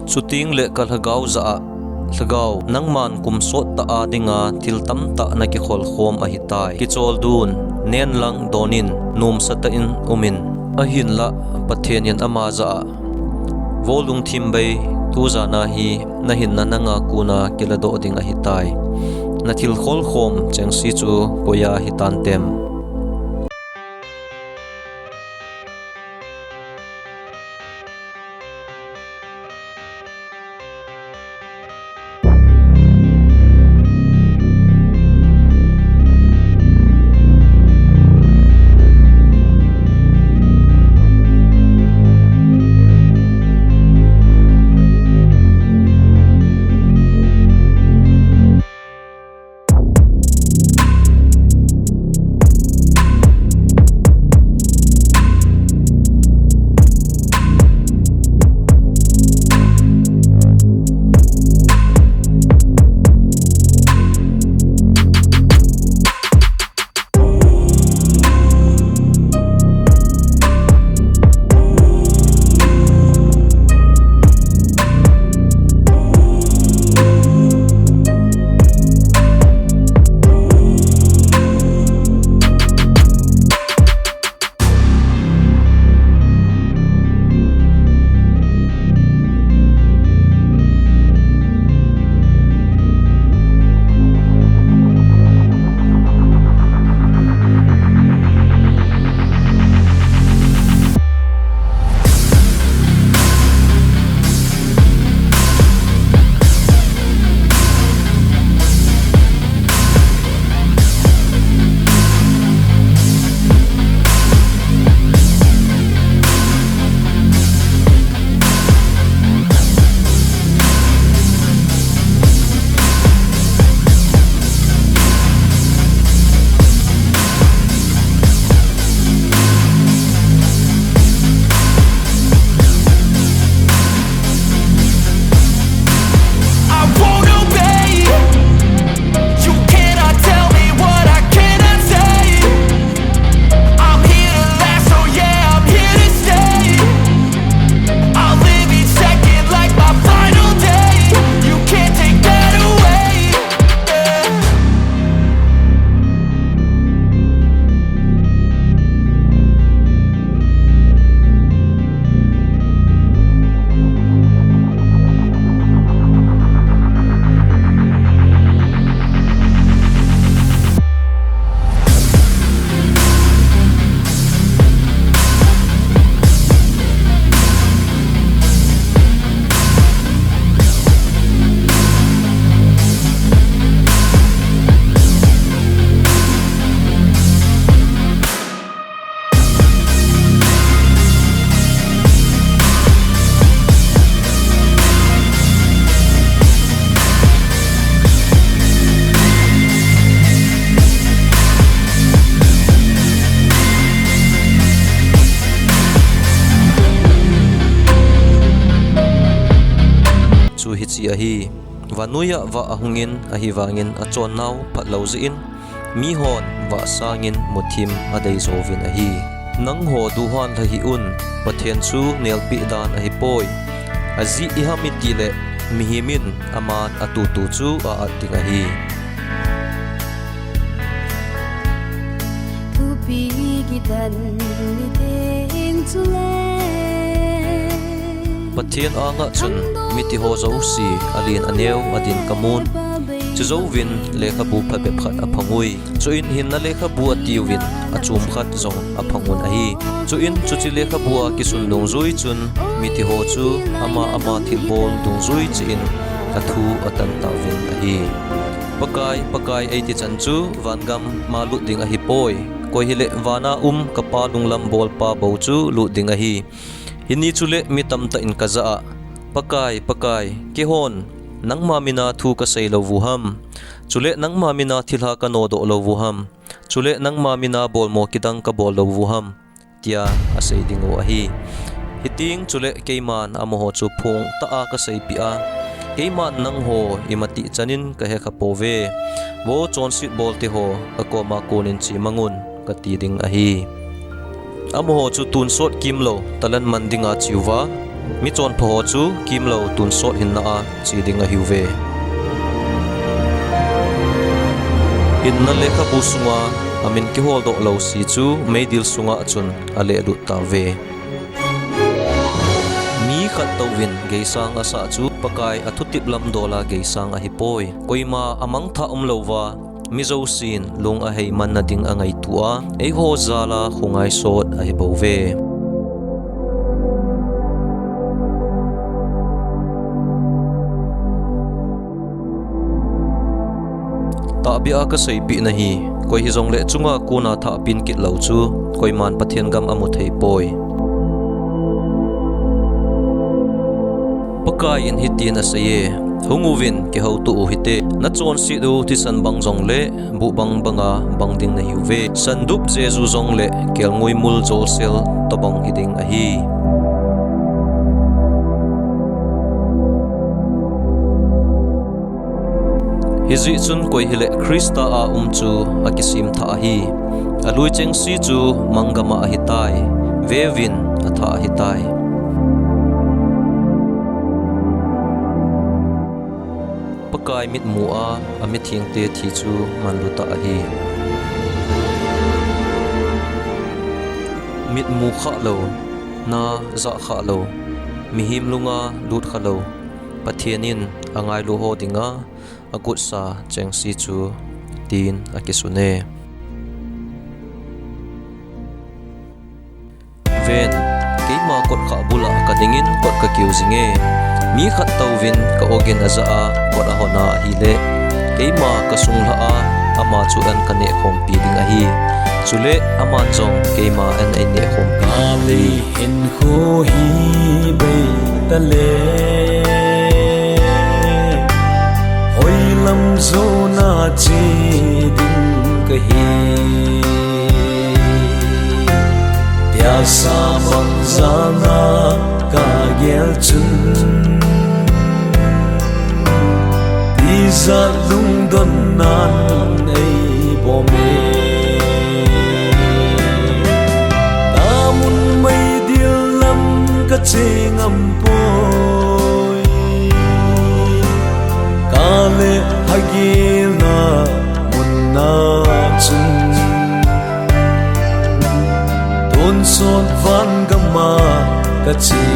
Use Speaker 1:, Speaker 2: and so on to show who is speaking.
Speaker 1: chuting le kalhagau za lagau nangman kumsot ta adinga tiltam ta na ki khol khom a hitai ki chol dun nen lang donin num sata in umin ahin la pathen yan amaza volung thimbei tu za na hi na hin na nanga kuna kilado ding a hitai na til khol khom chengsi chu poya hitan tem hi ahi vanuya wa ahungin ahi wangin achon nau phatlo zin mi hon wa sangin muthim adei zovin ahi nang ho duhan lahi un pathen chu nelpi dan ahi poi azi ihamiti le mihimin aman atutu chu a ating ahi
Speaker 2: upi gidan niteng chule
Speaker 1: pathian anga chun miti ho zo si alin aneu adin kamun chu zo win lekha bu phabe phat aphangui chu in hin na lekha bu atiwin achum khat zong aphangun ahi chu in chu chi lekha bu ki sun dong zui chun miti ho chu ama thil bol dong zui chin kathu atan ta win ahi pakai ai ti chan chu wangam malu ding ahi poi koi hile wana kapa lunglam bol pa bo chu lu ding ahi hini chule mi tamta in kaza pakai ke hon nang mamina thu ka sei lo vuham chule nang mamina thilha ka no do lo vuham chule nang mamina bol mo kidang ka bol lo vuham tia asei dingo ahi hiting chule keiman amoho chu phung ta a ka sei pi a keiman nang ho imati chanin ka he kha pove wo chon sit bol te ho akoma konin chi mangun ka ti ding ahi amoho chu tun sot kimlo talan mandinga chiwa mi chon pho chu kim lo tun sot hin na a chi ding a hiu ve in na lekha bu sunga amin ki hol do lo si chu meidil sunga chun ale lu ta ve mi khat to win geisang asa chu pakai athutip lam dola geisang a hipoi koima amang tha lova mizo sin lung a hei man na ding angai tua ei ho zala khungai sot a hi bo ve ta bia ka sei pi na hi koi hi zong le chunga kuna tha pin kit lo chu koi man pathian gam amu thei poi pakai in hitin asaye hunguvin ke ho tu hite na chon si du ti san bang zong le bu bang banga bang ding na hiuve san dup jesu zong le kel ngoi mul jol sel to bang hiding a hi hizi chun koi hile krista a chu akisim tha hi alui cheng si chu mangama a hitai vevin atha a hitai pakai mit mu a amit thing te thi chu manluta a hi mit mu kha lo na za kha lo mihim lunga lut kha lo pathianin angai lu ho dinga agut sa cheng si chu tin akisune ven keima kot kha bula ka dingin kot ka kiu zinge mi khat tawin ka ogen aza a kot a hona hi le keima ka sungla a ama chu an ka ne khom pi ding a hi chule ama chong keima an ai ne khom pi
Speaker 3: ali in khu hi be tale hoi lam zo na chi ding ka hi ya sa bang za na ka gel chun Iza lung don nan ei bo me Tamun mai dil lam ka cheng am poi Kale hagil na mun na chun Don son van gama ka cheng